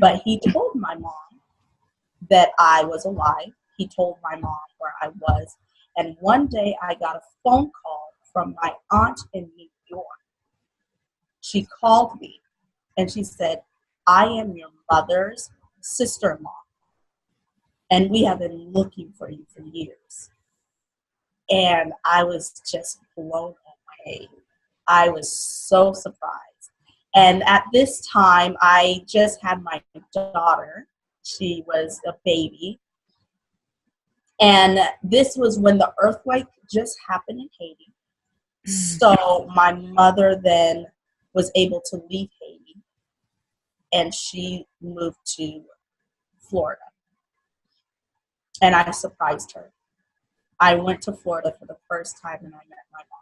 But he told my mom that I was alive. He told my mom where I was. And one day I got a phone call from my aunt in New York. She called me and she said, I am your mother's sister-in-law, and we have been looking for you for years. And I was just blown away. I was so surprised. And at this time, I just had my daughter. She was a baby. And this was when the earthquake just happened in Haiti. So my mother then was able to leave Haiti, and she moved to Florida. And I surprised her. I went to Florida for the first time and I met my mom.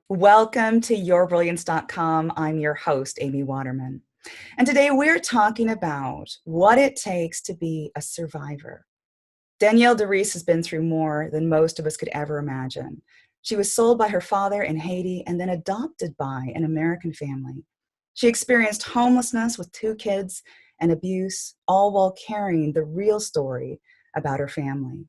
Welcome to yourbrilliance.com. I'm your host, Amy Waterman. And today we're talking about what it takes to be a survivor. Danielle Derisse has been through more than most of us could ever imagine. She was sold by her father in Haiti and then adopted by an American family. She experienced homelessness with 2 kids and abuse, all while carrying the real story about her family.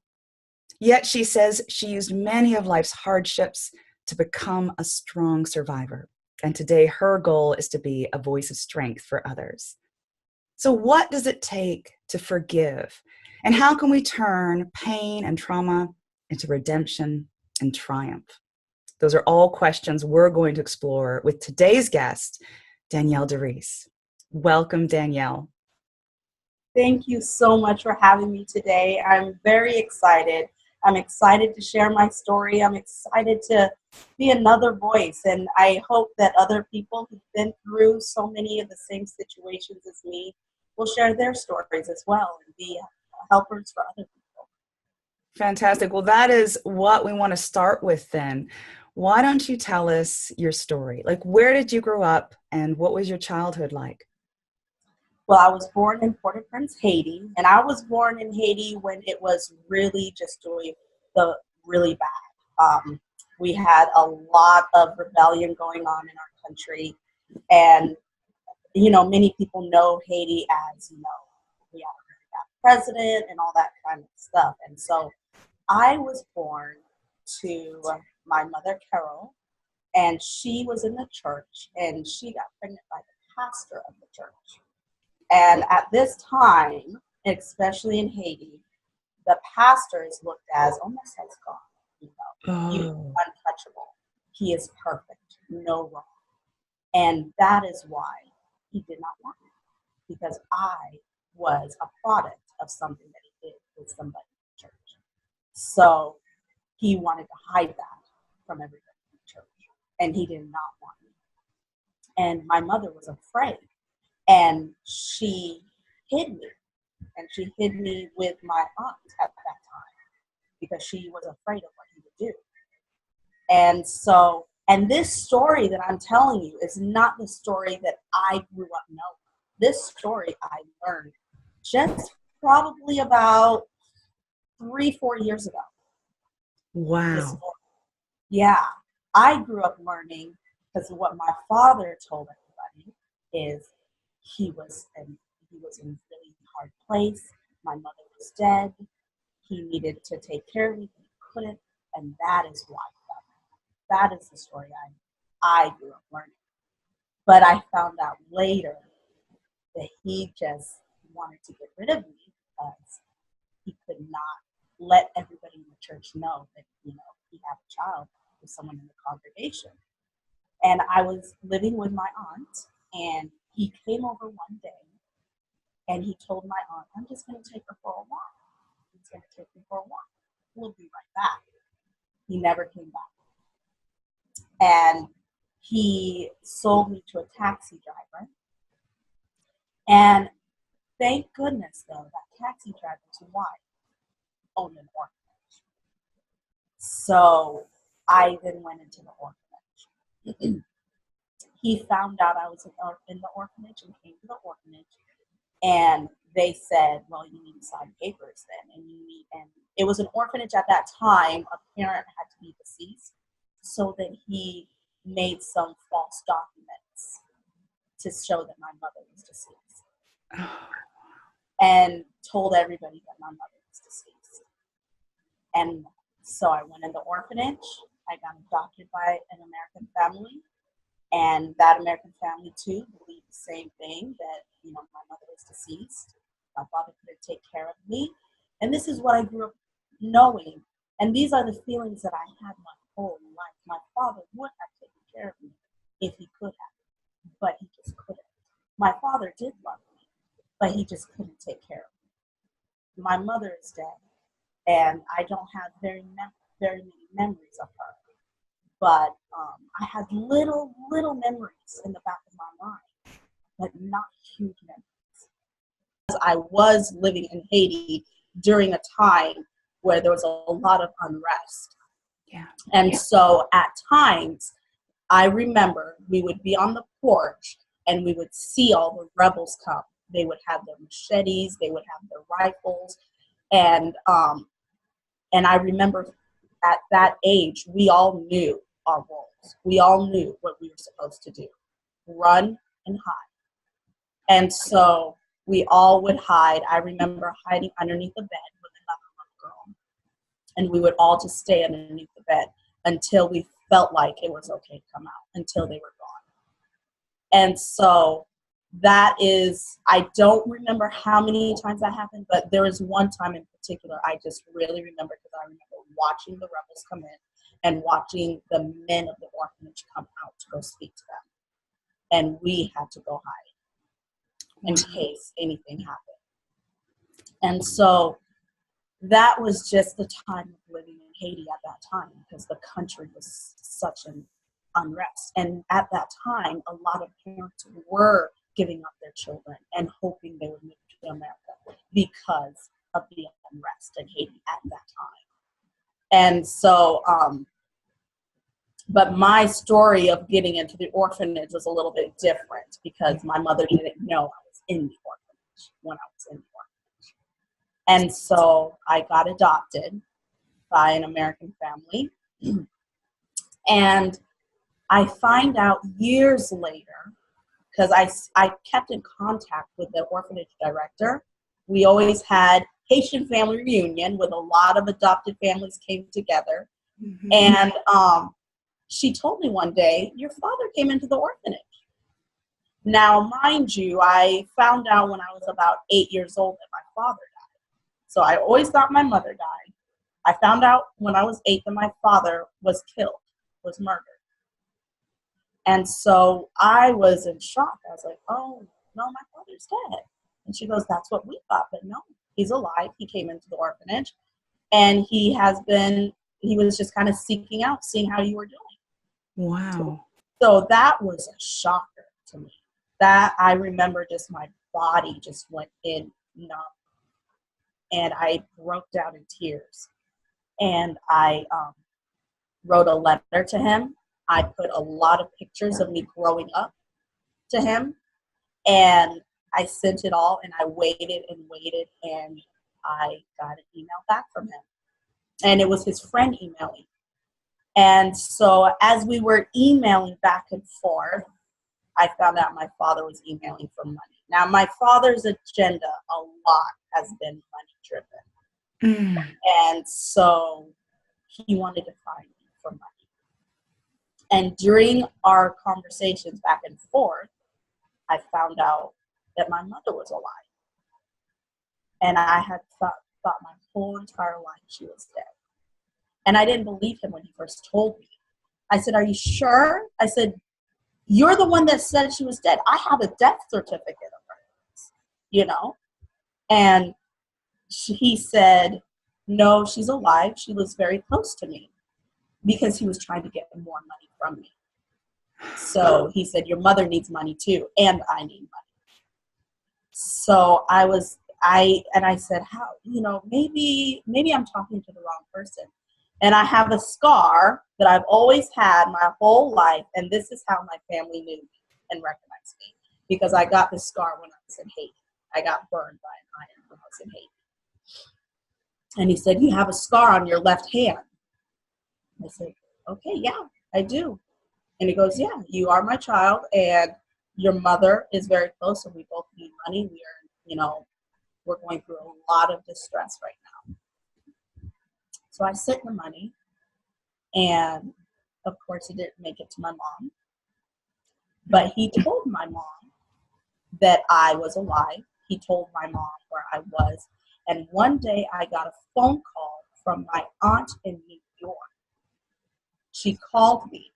Yet she says she used many of life's hardships to become a strong survivor. And today her goal is to be a voice of strength for others. So what does it take to forgive? And how can we turn pain and trauma into redemption and triumph? Those are all questions we're going to explore with today's guest, Danielle Derisse. Welcome, Danielle. Thank you so much for having me today. I'm very excited. I'm excited to share my story. I'm excited to be another voice. And I hope that other people who've been through so many of the same situations as me will share their stories as well and be helpers for other people. Fantastic. Well, that is what we want to start with then. Why don't you tell us your story? Like, where did you grow up and what was your childhood like? Well, I was born in Port-au-Prince, Haiti, and I was born in Haiti when it was really just doing the really bad. We had a lot of rebellion going on in our country, and many people know Haiti as we have a really bad president and all that kind of stuff. And so I was born to my mother, Carol, and she was in the church, and she got pregnant by the pastor of the church. And at this time, especially in Haiti, the pastor is looked as almost as God. He's untouchable. He is perfect, no wrong. And that is why he did not want me, because I was a product of something that he did with somebody in the church. So he wanted to hide that from everybody in the church, and he did not want me. And my mother was afraid. And she hid me, and she hid me with my aunt at that time because she was afraid of what he would do. And this story that I'm telling you is not the story that I grew up knowing. This story I learned just probably about 3-4 years ago. Wow. Yeah, I grew up learning because what my father told everybody is, he was in a really hard place. My mother was dead. He needed to take care of me, but he couldn't, and that is why. That is the story I grew up learning. But I found out later that he just wanted to get rid of me because he could not let everybody in the church know that he had a child with someone in the congregation. And I was living with my aunt, and he came over one day, and he told my aunt, I'm just going to take her for a walk. He's going to take me for a walk. We'll be right back. He never came back. And he sold me to a taxi driver. And thank goodness, though, that taxi driver's wife owned an orphanage. So I then went into the orphanage. He found out I was in the orphanage and came to the orphanage, and they said, well, you need to sign papers then, and it was an orphanage at that time. A parent had to be deceased so that he made some false documents to show that my mother was deceased, and told everybody that my mother was deceased. And so I went in the orphanage. I got adopted by an American family, and that American family too believed the same thing, that my mother was deceased. My father couldn't take care of me, and this is what I grew up knowing. And these are the feelings that I had my whole life. My father would have taken care of me if he could have, but he just couldn't. My father did love me, but he just couldn't take care of me. My mother is dead, and I don't have very many memories of her. But I had little memories in the back of my mind, but not huge memories. I was living in Haiti during a time where there was a lot of unrest. Yeah. And so at times, I remember we would be on the porch and we would see all the rebels come. They would have their machetes, they would have their rifles, and I remember at that age, we all knew our roles. We all knew what we were supposed to do: run and hide. And so we all would hide. I remember hiding underneath the bed with another little girl, and we would all just stay underneath the bed until we felt like it was okay to come out, until they were gone. And so that is, I don't remember how many times that happened, but there is one time in particular I just really remember, because I remember watching the rebels come in and watching the men of the orphanage come out to go speak to them. And we had to go hide in case anything happened. And so that was just the time of living in Haiti at that time, because the country was such an unrest. And at that time, a lot of parents were giving up their children and hoping they would move to America because of the unrest in Haiti at that time. And so, but my story of getting into the orphanage was a little bit different, because my mother didn't know I was in the orphanage when I was in the orphanage. And so I got adopted by an American family. And I find out years later, because I kept in contact with the orphanage director. We always had Haitian family reunion with a lot of adopted families came together. Mm-hmm. And she told me one day, your father came into the orphanage. Now, mind you, I found out when I was about 8 years old that my father died. So I always thought my mother died. I found out when I was 8 that my father was killed, was murdered. And so I was in shock. I was like, oh, no, my father's dead. And she goes, that's what we thought. But no, he's alive. He came into the orphanage. And he was just kind of seeking out, seeing how you were doing. Wow. So that was a shocker to me. That I remember just my body just went in numb. And I broke down in tears. And I wrote a letter to him. I put a lot of pictures of me growing up to him, and I sent it all, and I waited, and I got an email back from him. And it was his friend emailing. And so as we were emailing back and forth, I found out my father was emailing for money. Now, my father's agenda a lot has been money-driven. Mm. And so he wanted to find me for money. And during our conversations back and forth, I found out that my mother was alive. And I had thought my whole entire life she was dead. And I didn't believe him when he first told me. I said, are you sure? I said, you're the one that said she was dead. I have a death certificate of her, And he said, no, she's alive. She was very close to me, because he was trying to get more money from me. So he said, your mother needs money too, and I need money. So I said, how, maybe I'm talking to the wrong person. And I have a scar that I've always had my whole life, and this is how my family knew me and recognized me, because I got this scar when I was in Haiti. I got burned by an iron when I was in Haiti. And he said, you have a scar on your left hand. I said, okay, yeah, I do. And he goes, yeah, you are my child, and your mother is very close, and we both need money. We are, we're going through a lot of distress right now. So I sent the money, and of course it didn't make it to my mom. But he told my mom that I was alive. He told my mom where I was. And one day I got a phone call from my aunt in New York. She called me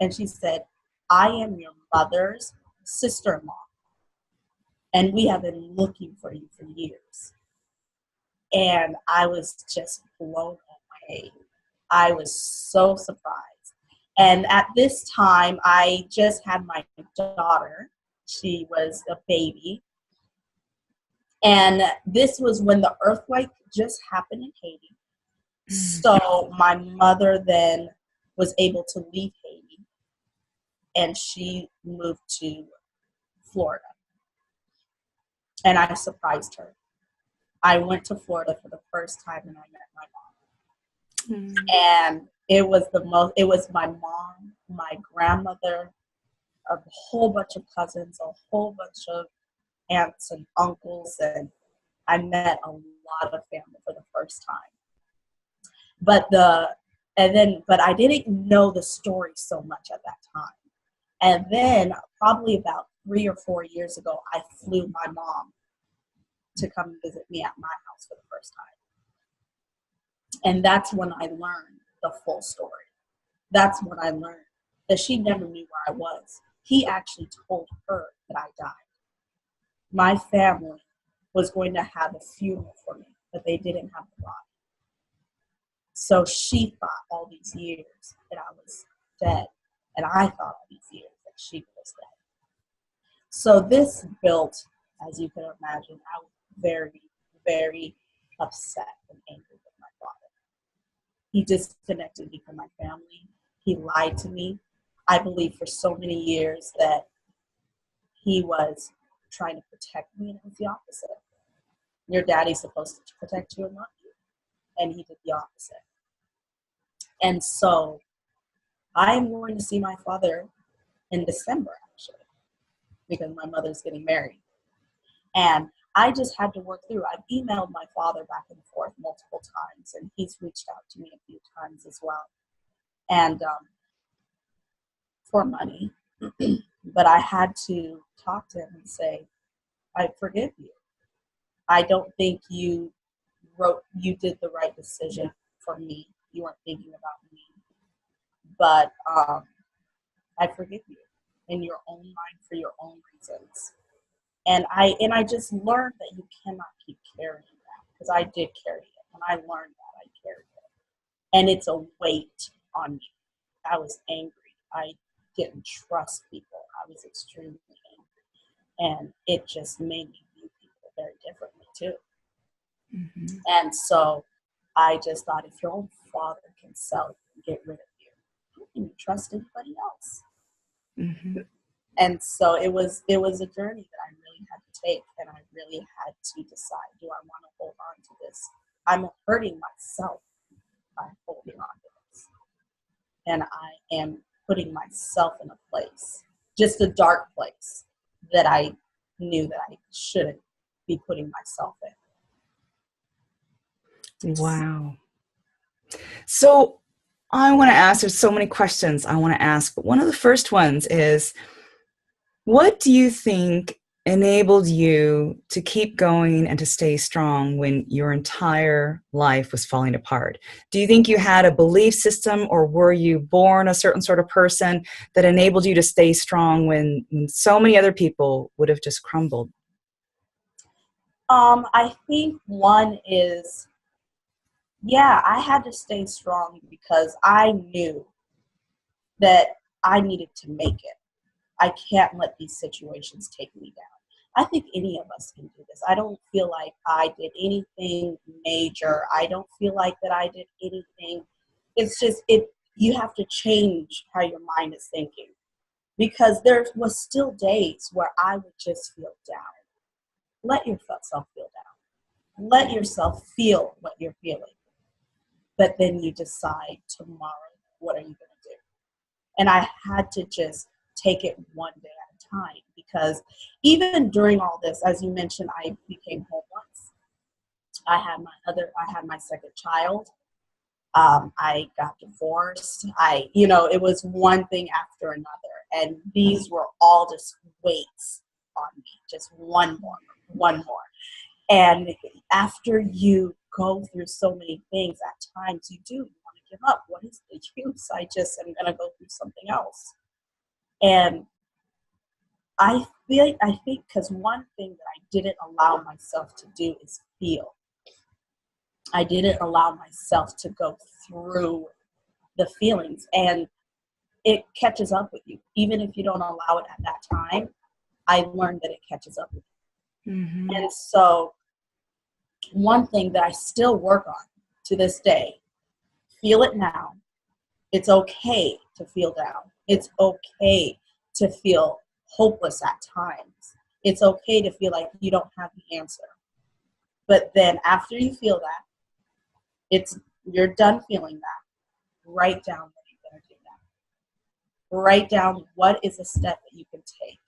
and she said, I am your mother's sister-in-law, and we have been looking for you for years. And I was just blown away. I was so surprised. And at this time, I just had my daughter. She was a baby. And this was when the earthquake just happened in Haiti. So my mother then was able to leave Haiti, and she moved to Florida. And I surprised her. I went to Florida for the first time, and I met my mom. And it was my mom, my grandmother, a whole bunch of cousins, a whole bunch of aunts and uncles, and I met a lot of family for the first time. But I didn't know the story so much at that time. And then probably about 3 or 4 years ago, I flew my mom to come visit me at my house for the first time. And that's when I learned the full story. That's when I learned that she never knew where I was. He actually told her that I died. My family was going to have a funeral for me, but they didn't have the body. So she thought all these years that I was dead, and I thought all these years that she was dead. So this built, as you can imagine, I was very, very upset and angry with my father. He disconnected me from my family. He lied to me. I believe for so many years that he was trying to protect me, and it was the opposite. Your daddy's supposed to protect you and love you, and he did the opposite. And so I'm going to see my father in December, actually, because my mother's getting married. And I just had to work through. I've emailed my father back and forth multiple times, and he's reached out to me a few times as well, and for money. But I had to talk to him and say, I forgive you. I don't think you did the right decision for me. You weren't thinking about me. But I forgive you in your own mind for your own reasons. And I just learned that you cannot keep carrying that, because I did carry it. And I learned that I carried it. And it's a weight on me. I was angry. I didn't trust people. I was extremely angry. And it just made me view people very differently too. Mm-hmm. And so I just thought, if your own father can sell you and get rid of you, how can you trust anybody else? Mm-hmm. And so it was a journey that I really had to take, and I really had to decide, do I want to hold on to this? I'm hurting myself by holding on to this. And I am putting myself in a place, just a dark place, that I knew that I shouldn't be putting myself in. Wow. So I want to ask, there's so many questions I want to ask, but one of the first ones is, what do you think enabled you to keep going and to stay strong when your entire life was falling apart? Do you think you had a belief system, or were you born a certain sort of person that enabled you to stay strong when so many other people would have just crumbled? I think one is, I had to stay strong because I knew that I needed to make it. I can't let these situations take me down. I think any of us can do this. I don't feel like I did anything major. I don't feel like that I did anything. It's just, you have to change how your mind is thinking. Because there was still days where I would just feel down. Let yourself feel down. Let yourself feel what you're feeling. But then you decide tomorrow, what are you going to do? And I had to just take it one day at a time, because even during all this, as you mentioned, I became homeless. I had my second child. I got divorced. It was one thing after another. And these were all just weights on me, just one more, one more. And after you go through so many things, at times you want to give up. What is the use? I just am going to go through something else. And I think because one thing that I didn't allow myself to do is feel. I didn't allow myself to go through the feelings, and it catches up with you. Even if you don't allow it at that time, I learned that it catches up with you. Mm-hmm. And so one thing that I still work on to this day, feel it now. It's okay to feel down. It's okay to feel hopeless at times. It's okay to feel like you don't have the answer. But then after you feel that, you're done feeling that. Write down what you're going to do now. Write down what is a step that you can take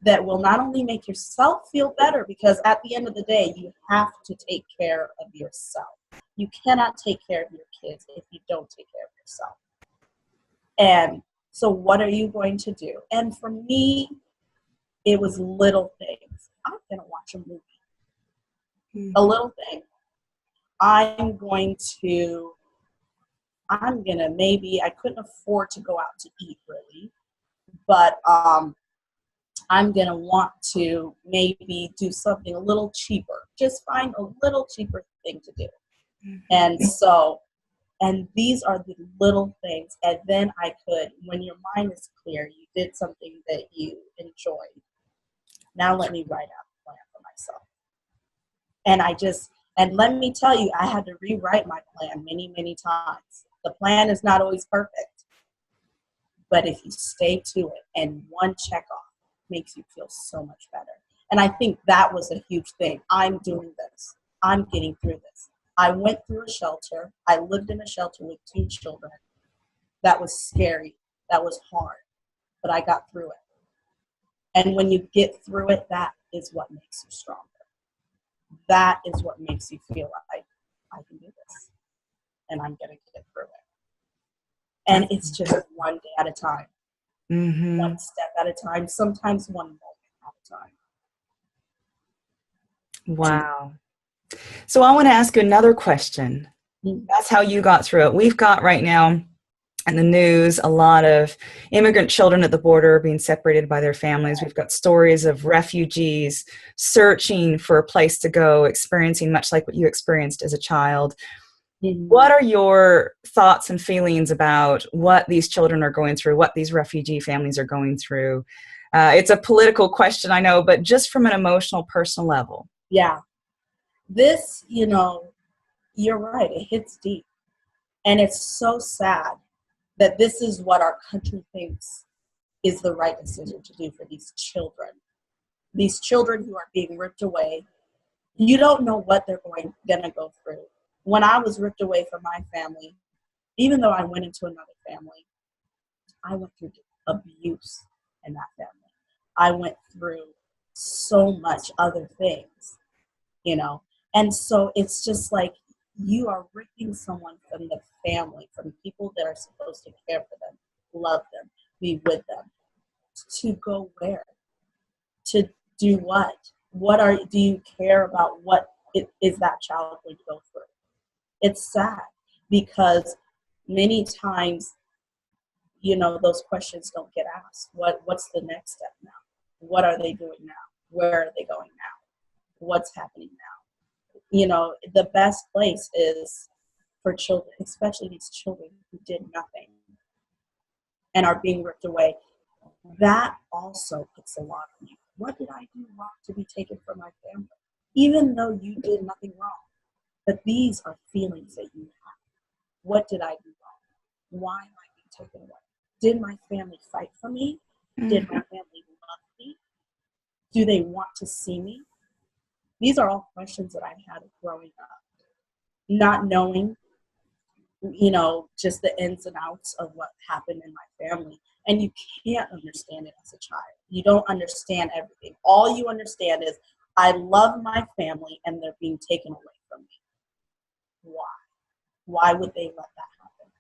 that will not only make yourself feel better, because at the end of the day, you have to take care of yourself. You cannot take care of your kids if you don't take care of yourself. And so what are you going to do? And for me, it was little things. I'm going to watch a movie. Mm-hmm. A little thing. Maybe I couldn't afford to go out to eat really, but I'm going to want to maybe do something a little cheaper. Just find a little cheaper thing to do. Mm-hmm. And these are the little things. And then I could, when your mind is clear, you did something that you enjoyed. Now let me write out a plan for myself. And let me tell you, I had to rewrite my plan many, many times. The plan is not always perfect. But if you stay to it, and one check off makes you feel so much better. And I think that was a huge thing. I'm doing this. I'm getting through this. I went through a shelter. I lived in a shelter with 2 children. That was scary. That was hard. But I got through it. And when you get through it, that is what makes you stronger. That is what makes you feel like, I can do this. And I'm going to get through it. And it's just one day at a time. Mm-hmm. One step at a time. Sometimes one moment at a time. Wow. So I want to ask you another question. Mm-hmm. That's how you got through it. We've got right now in the news a lot of immigrant children at the border being separated by their families. We've got stories of refugees searching for a place to go, experiencing much like what you experienced as a child. Mm-hmm. What are your thoughts and feelings about what these children are going through, what these refugee families are going through? It's a political question, I know, but just from an emotional, personal level. Yeah. This, you're right. It hits deep. And it's so sad that this is what our country thinks is the right decision to do for these children. These children who are being ripped away. You don't know what they're going to go through. When I was ripped away from my family, even though I went into another family, I went through abuse in that family. I went through so much other things, And so it's just like you are ripping someone from the family, from people that are supposed to care for them, love them, be with them, to go where? To do what? Do you care about what is that child going to go through? It's sad because many times, those questions don't get asked. What's the next step now? What are they doing now? Where are they going now? What's happening now? The best place is for children, especially these children who did nothing and are being ripped away. That also puts a lot on you. What did I do wrong to be taken from my family? Even though you did nothing wrong. But these are feelings that you have. What did I do wrong? Why am I being taken away? Did my family fight for me? Mm-hmm. Did my family love me? Do they want to see me? These are all questions that I had growing up. Not knowing just the ins and outs of what happened in my family. And you can't understand it as a child. You don't understand everything. All you understand is, I love my family and they're being taken away from me. Why? Why would they let that happen?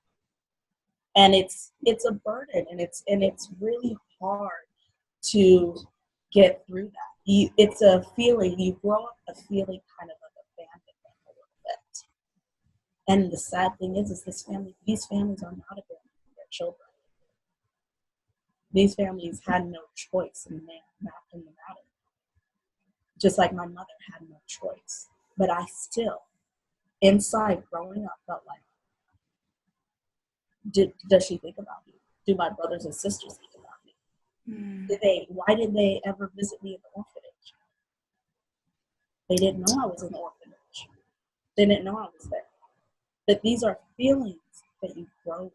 And it's a burden, and it's really hard to get through that. It's a feeling, you grow up a feeling kind of like abandonment a little bit. And the sad thing is these families are not abandoning their children. These families had no choice in the matter. Just like my mother had no choice. But I still, inside growing up, felt like, does she think about me? Do my brothers and sisters think about me? Why did they ever visit me in the orphanage? They didn't know I was in the orphanage. They didn't know I was there. But these are feelings that you grow with.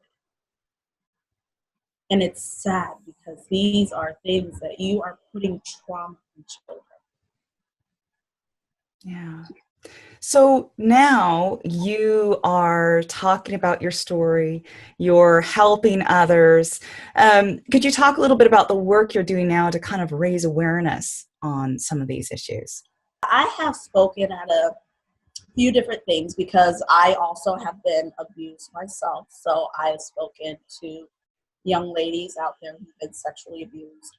And it's sad because these are things that you are putting trauma in children. Yeah. So now you are talking about your story, you're helping others. Could you talk a little bit about the work you're doing now to kind of raise awareness on some of these issues? I have spoken at a few different things because I also have been abused myself. So I have spoken to young ladies out there who've been sexually abused,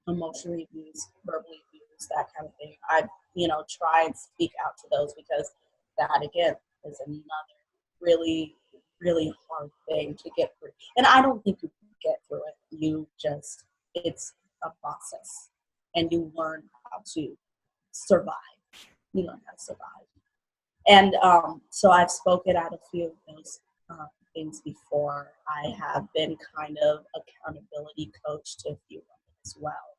emotionally abused, verbally abused, that kind of thing. I, try and speak out to those because that, again, is another really, really hard thing to get through. And I don't think you can get through it. It's a process, and you learn how to survive. You learn how to survive. And so I've spoken at a few of those things before. I have been kind of accountability coach to a few women as well,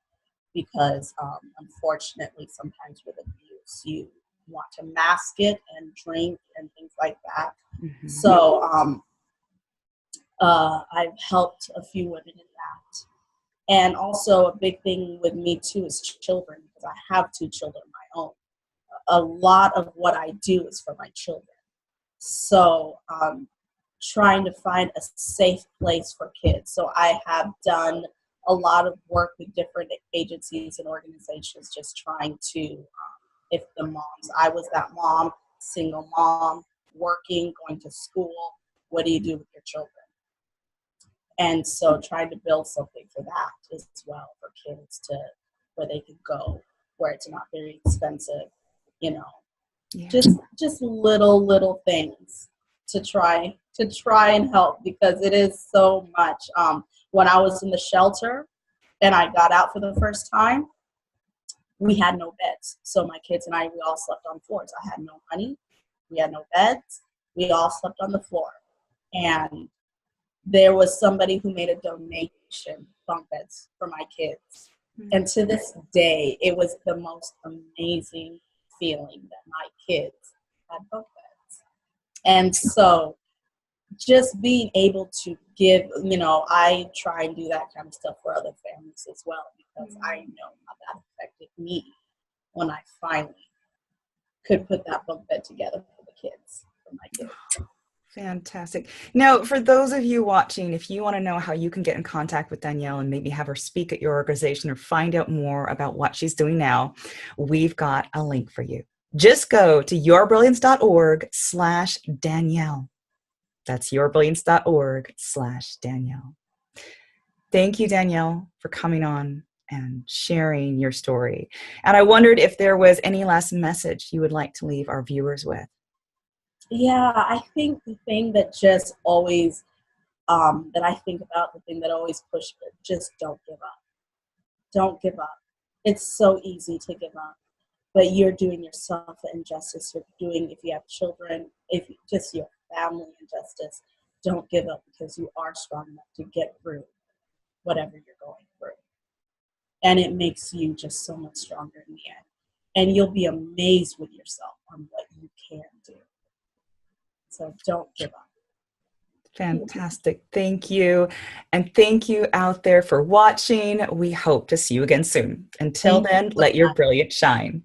because unfortunately sometimes with abuse you want to mask it and drink and things like that. Mm-hmm. So I've helped a few women in that. And also a big thing with me too is children, because I have 2 children of my own. A lot of what I do is for my children. So trying to find a safe place for kids. So I have done a lot of work with different agencies and organizations, just trying to, if the moms, I was that mom, single mom, working, going to school, what do you do with your children? And so trying to build something for that as well, for kids to, where they could go, where it's not very expensive, yeah. Just little things to try and help, because it is so much. When I was in the shelter and I got out for the first time, we had no beds. So my kids and I, we all slept on floors. I had no money. We had no beds. We all slept on the floor. And there was somebody who made a donation, bunk beds for my kids. Mm-hmm. And to this day, it was the most amazing feeling that my kids had bunk beds. And so just being able to give, I try and do that kind of stuff for other families as well, because I know how that affected me when I finally could put that bunk bed together for my kids. Fantastic. Now, for those of you watching, if you want to know how you can get in contact with Danielle and maybe have her speak at your organization or find out more about what she's doing now, we've got a link for you. Just go to yourbrilliance.org/Danielle. That's yourbrilliance.org/Danielle. Thank you, Danielle, for coming on and sharing your story. And I wondered if there was any last message you would like to leave our viewers with. Yeah, I think the thing that just always, that I think about, the thing that always pushes me, just don't give up. Don't give up. It's so easy to give up, but you're doing yourself an injustice. You're doing, if you have children, if just your family injustice. Don't give up, because you are strong enough to get through whatever you're going through. And it makes you just so much stronger in the end. And you'll be amazed with yourself on what you can do. So don't give up. Fantastic. Thank you. And thank you out there for watching. We hope to see you again soon. Until then, let your brilliance shine.